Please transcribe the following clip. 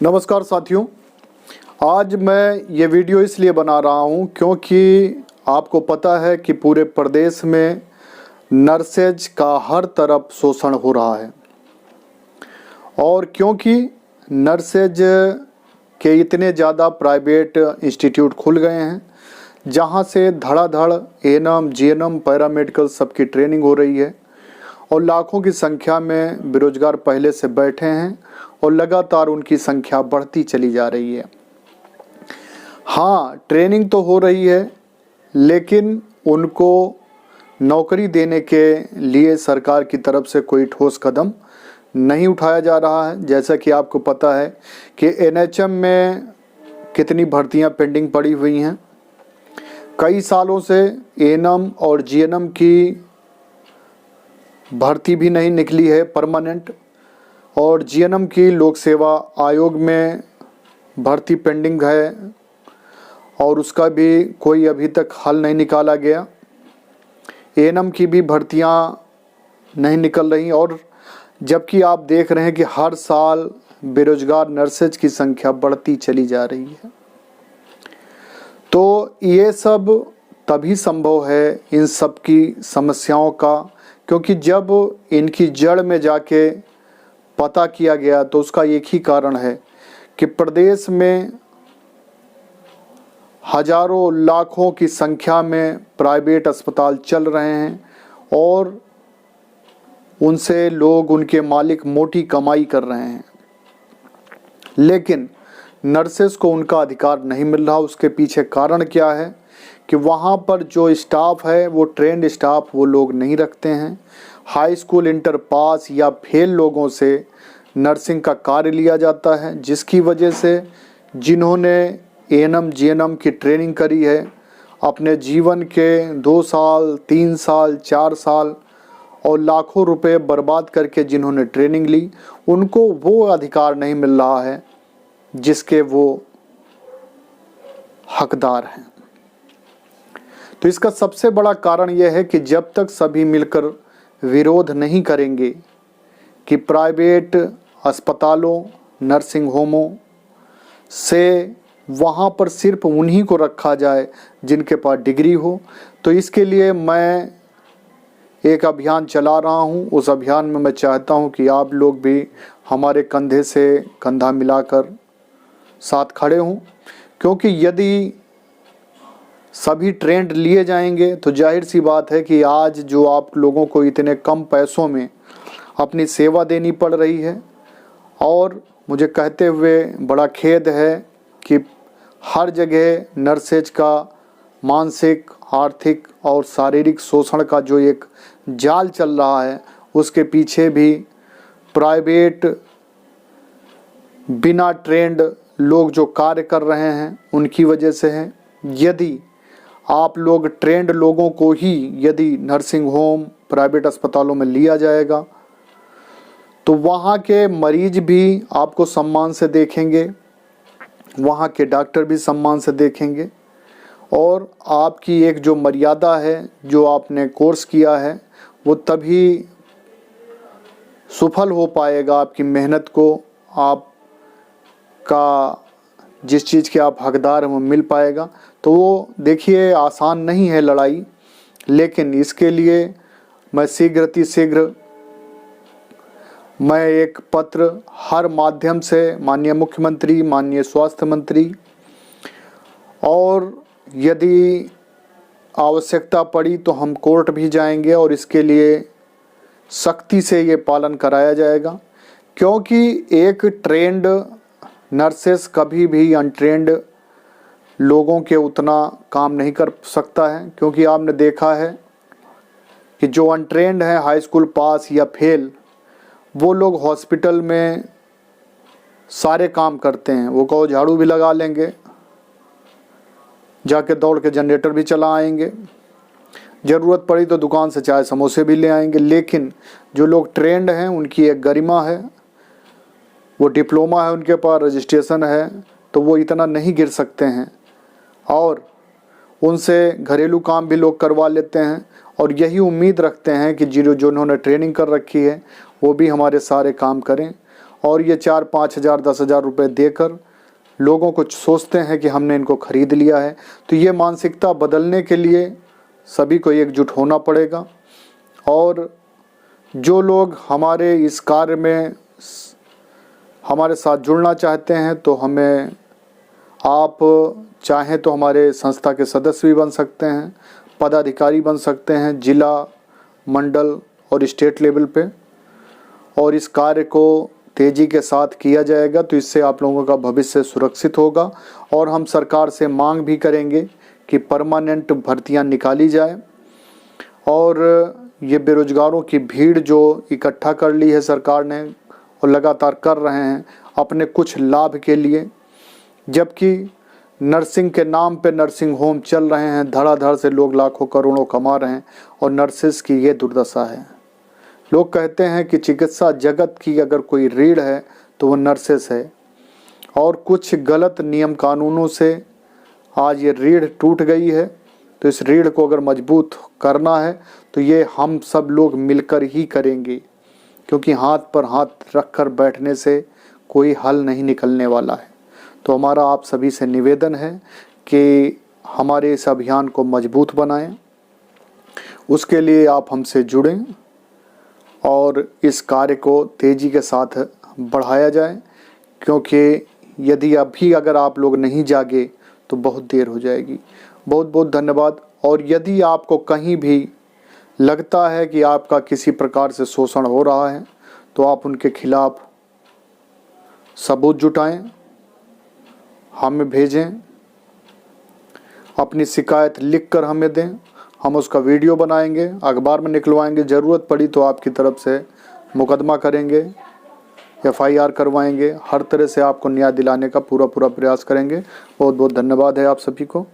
नमस्कार साथियों, आज मैं ये वीडियो इसलिए बना रहा हूँ क्योंकि आपको पता है कि पूरे प्रदेश में नर्सेज का हर तरफ शोषण हो रहा है और क्योंकि नर्सेज के इतने ज़्यादा प्राइवेट इंस्टीट्यूट खुल गए हैं जहाँ से धड़ाधड़ एएनएम, जीएनएम, पैरामेडिकल सबकी ट्रेनिंग हो रही है और लाखों की संख्या में बेरोजगार पहले से बैठे हैं और लगातार उनकी संख्या बढ़ती चली जा रही है। हाँ, ट्रेनिंग तो हो रही है लेकिन उनको नौकरी देने के लिए सरकार की तरफ से कोई ठोस कदम नहीं उठाया जा रहा है। जैसा कि आपको पता है कि एनएचएम में कितनी भर्तियां पेंडिंग पड़ी हुई हैं। कई सालों से एएनएम और जीएनएम की भर्ती भी नहीं निकली है परमानेंट, और जीएनएम की लोक सेवा आयोग में भर्ती पेंडिंग है और उसका भी कोई अभी तक हल नहीं निकाला गया। एएनएम की भी भर्तियां नहीं निकल रही और जबकि आप देख रहे हैं कि हर साल बेरोजगार नर्सेज की संख्या बढ़ती चली जा रही है। तो ये सब तभी संभव है इन सब की समस्याओं का, क्योंकि जब इनकी जड़ में जाके पता किया गया तो उसका एक ही कारण है कि प्रदेश में हजारों लाखों की संख्या में प्राइवेट अस्पताल चल रहे हैं और उनसे लोग, उनके मालिक मोटी कमाई कर रहे हैं, लेकिन नर्सेस को उनका अधिकार नहीं मिल रहा। उसके पीछे कारण क्या है कि वहाँ पर जो स्टाफ है वो ट्रेंड स्टाफ वो लोग नहीं रखते हैं। हाई स्कूल इंटर पास या फेल लोगों से नर्सिंग का कार्य लिया जाता है, जिसकी वजह से जिन्होंने एएनएम जीएनएम की ट्रेनिंग करी है, अपने जीवन के 2 साल 3 साल 4 साल और लाखों रुपए बर्बाद करके जिन्होंने ट्रेनिंग ली, उनको वो अधिकार नहीं मिल रहा है जिसके वो हकदार हैं। तो इसका सबसे बड़ा कारण यह है कि जब तक सभी मिलकर विरोध नहीं करेंगे कि प्राइवेट अस्पतालों, नर्सिंग होमों से वहाँ पर सिर्फ उन्हीं को रखा जाए जिनके पास डिग्री हो, तो इसके लिए मैं एक अभियान चला रहा हूँ। उस अभियान में मैं चाहता हूँ कि आप लोग भी हमारे कंधे से कंधा मिलाकर साथ खड़े हों, क्योंकि यदि सभी ट्रेंड लिए जाएंगे तो जाहिर सी बात है कि आज जो आप लोगों को इतने कम पैसों में अपनी सेवा देनी पड़ रही है, और मुझे कहते हुए बड़ा खेद है कि हर जगह नर्सेज का मानसिक, आर्थिक और शारीरिक शोषण का जो एक जाल चल रहा है, उसके पीछे भी प्राइवेट बिना ट्रेंड लोग जो कार्य कर रहे हैं उनकी वजह से है। यदि आप लोग ट्रेंड लोगों को ही यदि नर्सिंग होम, प्राइवेट अस्पतालों में लिया जाएगा तो वहाँ के मरीज भी आपको सम्मान से देखेंगे, वहाँ के डॉक्टर भी सम्मान से देखेंगे, और आपकी एक जो मर्यादा है, जो आपने कोर्स किया है, वो तभी सफल हो पाएगा। आपकी मेहनत को, आपका जिस चीज़ के आप हकदार हैं वो मिल पाएगा। तो वो देखिए, आसान नहीं है लड़ाई, लेकिन इसके लिए मैं शीघ्र मैं एक पत्र हर माध्यम से माननीय मुख्यमंत्री, माननीय स्वास्थ्य मंत्री, और यदि आवश्यकता पड़ी तो हम कोर्ट भी जाएंगे और इसके लिए सख्ती से ये पालन कराया जाएगा, क्योंकि एक ट्रेंड नर्सेस कभी भी अनट्रेंड लोगों के उतना काम नहीं कर सकता है। क्योंकि आपने देखा है कि जो अनट्रेंड हैं, हाई स्कूल पास या फेल, वो लोग हॉस्पिटल में सारे काम करते हैं। वो कहो झाड़ू भी लगा लेंगे, जाके दौड़ के जनरेटर भी चला आएंगे, ज़रूरत पड़ी तो दुकान से चाय समोसे भी ले आएंगे। लेकिन जो लोग ट्रेंड हैं उनकी एक गरिमा है, वो डिप्लोमा है, उनके पास रजिस्ट्रेशन है, तो वो इतना नहीं गिर सकते हैं और उनसे घरेलू काम भी लोग करवा लेते हैं और यही उम्मीद रखते हैं कि जो उन्होंने ट्रेनिंग कर रखी है वो भी हमारे सारे काम करें और ये 4-5 हज़ार 10 हज़ार रुपये देकर लोगों को सोचते हैं कि हमने इनको खरीद लिया है। तो ये मानसिकता बदलने के लिए सभी को एकजुट होना पड़ेगा। और जो लोग हमारे इस कार्य में हमारे साथ जुड़ना चाहते हैं तो हमें, आप चाहें तो हमारे संस्था के सदस्य भी बन सकते हैं, पदाधिकारी बन सकते हैं जिला, मंडल और स्टेट लेवल पे। और इस कार्य को तेज़ी के साथ किया जाएगा तो इससे आप लोगों का भविष्य सुरक्षित होगा। और हम सरकार से मांग भी करेंगे कि परमानेंट भर्तियां निकाली जाए। और ये बेरोजगारों की भीड़ जो इकट्ठा कर ली है सरकार ने और लगातार कर रहे हैं अपने कुछ लाभ के लिए, जबकि नर्सिंग के नाम पे नर्सिंग होम चल रहे हैं, धड़ाधड़ से लोग लाखों करोड़ों कमा रहे हैं और नर्सेस की ये दुर्दशा है। लोग कहते हैं कि चिकित्सा जगत की अगर कोई रीढ़ है तो वो नर्सेस है, और कुछ गलत नियम कानूनों से आज ये रीढ़ टूट गई है। तो इस रीढ़ को अगर मजबूत करना है तो ये हम सब लोग मिलकर ही करेंगे, क्योंकि हाथ पर हाथ रखकर बैठने से कोई हल नहीं निकलने वाला है। तो हमारा आप सभी से निवेदन है कि हमारे इस अभियान को मजबूत बनाएं। उसके लिए आप हमसे जुड़ें और इस कार्य को तेज़ी के साथ बढ़ाया जाए, क्योंकि यदि अभी अगर आप लोग नहीं जागे तो बहुत देर हो जाएगी। बहुत बहुत धन्यवाद। और यदि आपको कहीं भी लगता है कि आपका किसी प्रकार से शोषण हो रहा है तो आप उनके खिलाफ सबूत जुटाएं, हमें भेजें, अपनी शिकायत लिखकर हमें दें, हम उसका वीडियो बनाएंगे, अखबार में निकलवाएंगे, ज़रूरत पड़ी तो आपकी तरफ से मुकदमा करेंगे, FIR करवाएंगे। हर तरह से आपको न्याय दिलाने का पूरा प्रयास करेंगे। बहुत बहुत धन्यवाद है आप सभी को।